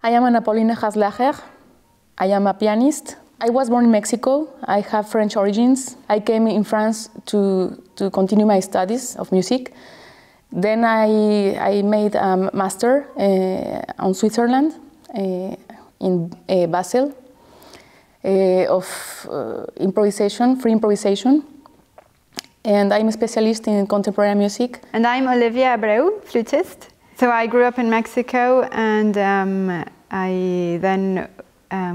I am Ana Paulina Haslacher. I am a pianist. I was born in Mexico. I have French origins. I came in France to continue my studies of music. Then I made a master on Switzerland in Basel of improvisation, free improvisation. And I'm a specialist in contemporary music. And I'm Olivia Abreu, flutist. So I grew up in Mexico, and I then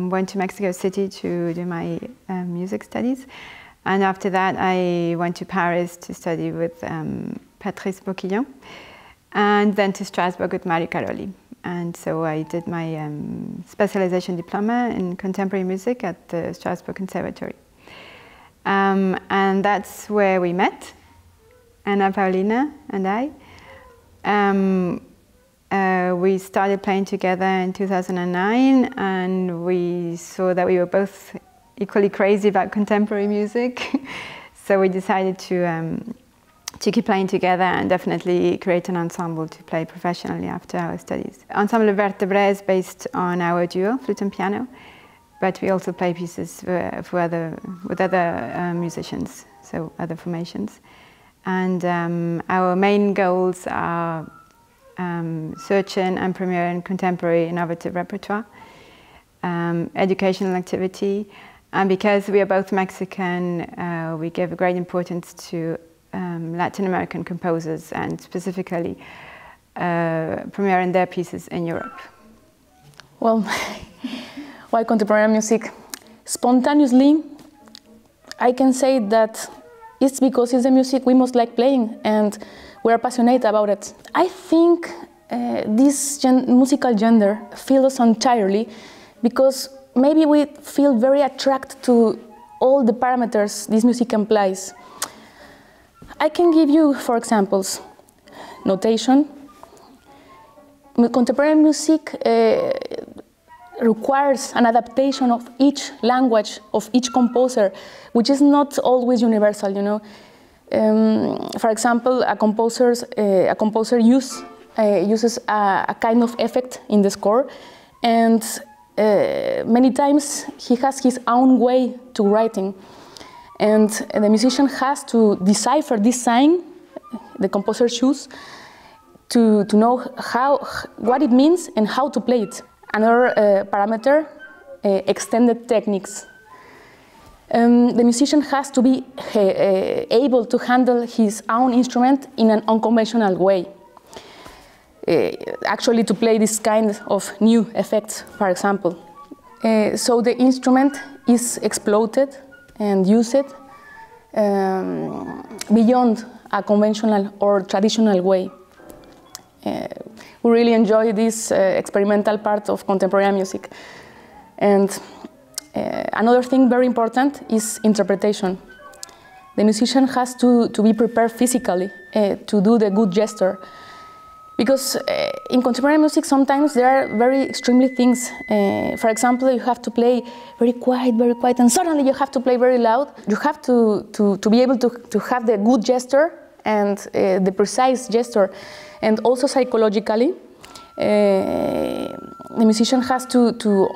went to Mexico City to do my music studies. And after that, I went to Paris to study with Patrice Boquillon, and then to Strasbourg with Mario Caroli. And so I did my specialization diploma in contemporary music at the Strasbourg Conservatory. And that's where we met, Ana Paulina and I. We started playing together in 2009, and we saw that we were both equally crazy about contemporary music. So we decided to keep playing together and definitely create an ensemble to play professionally after our studies. Ensemble Vertebrae is based on our duo, flute and piano, but we also play pieces with other musicians, so other formations. And our main goals are searching and premiering contemporary innovative repertoire, educational activity, and because we are both Mexican, we give a great importance to Latin American composers, and specifically premiering their pieces in Europe. Well, why contemporary music? Spontaneously, I can say that it's because it's the music we most like playing, and we're passionate about it. I think this musical genre fills us entirely because maybe we feel very attracted to all the parameters this music implies. I can give you, for examples, notation. Contemporary music requires an adaptation of each language of each composer, which is not always universal, you know. For example, a composer uses a kind of effect in the score, and many times he has his own way to writing. And the musician has to decipher this sign the composer chooses to know what it means and how to play it. Another parameter, extended techniques. The musician has to be able to handle his own instrument in an unconventional way. Actually, to play this kind of new effects, for example. So the instrument is exploited and used beyond a conventional or traditional way. We really enjoy this experimental part of contemporary music. And another thing very important is interpretation. The musician has to be prepared physically to do the good gesture. Because in contemporary music, sometimes there are very extremely things. For example, you have to play very quiet, and suddenly you have to play very loud. You have to be able to have the good gesture and the precise gesture. And also psychologically, the musician has to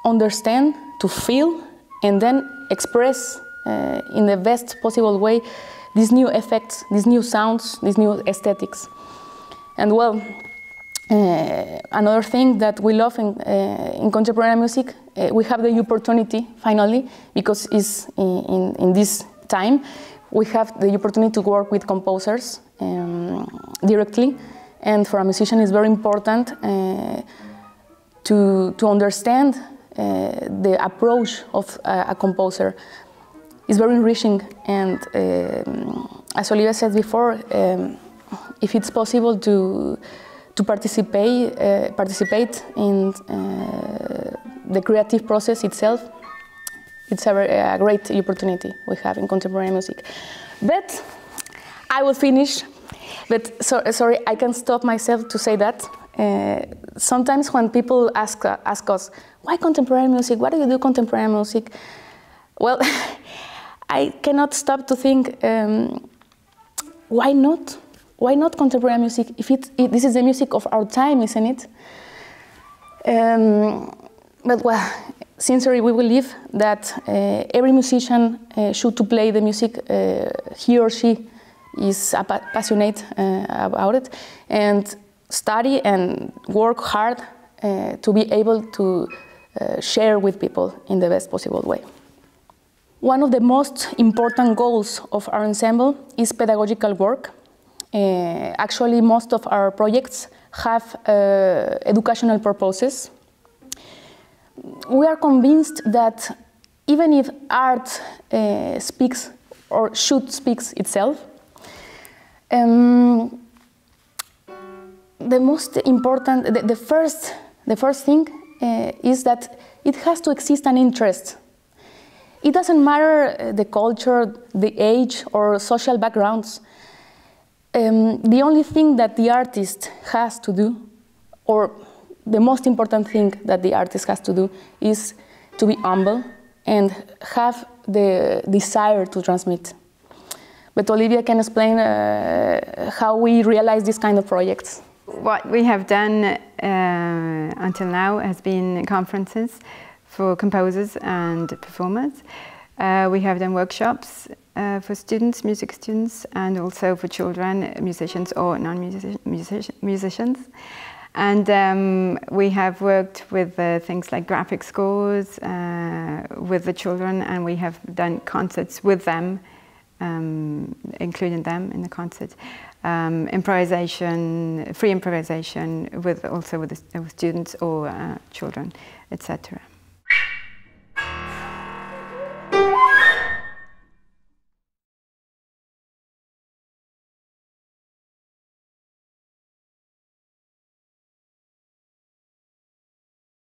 understand, to feel, and then express in the best possible way these new effects, these new sounds, these new aesthetics. And well, another thing that we love in contemporary music, we have the opportunity, finally, because it's in this time, we have the opportunity to work with composers directly. And for a musician, it's very important to understand the approach of a composer. It's very enriching, and as Olivia said before, if it's possible to participate in the creative process itself, it's a great opportunity we have in contemporary music. But I will finish. But sorry, I can't stop myself to say that. Sometimes when people ask us, why contemporary music? Why do you do contemporary music? Well, I cannot stop to think, why not? why not contemporary music if this is the music of our time, isn't it? But well, sincerely, we believe that every musician should to play the music he or she is passionate about it, and study and work hard to be able to share with people in the best possible way. One of the most important goals of our ensemble is pedagogical work. Actually, most of our projects have educational purposes. We are convinced that even if art speaks or should speak itself, the most important, the first thing is that it has to exist an interest. It doesn't matter the culture, the age, or social backgrounds. The only thing that the artist has to do, or the most important thing that the artist has to do, is to be humble and have the desire to transmit. But Olivia can explain how we realize this kind of projects. What we have done until now has been conferences for composers and performers. We have done workshops for students, music students, and also for children, musicians or non-musicians. And we have worked with things like graphic scores with the children, and we have done concerts with them, including them in the concert. Improvisation, free improvisation, also with students or children, etc.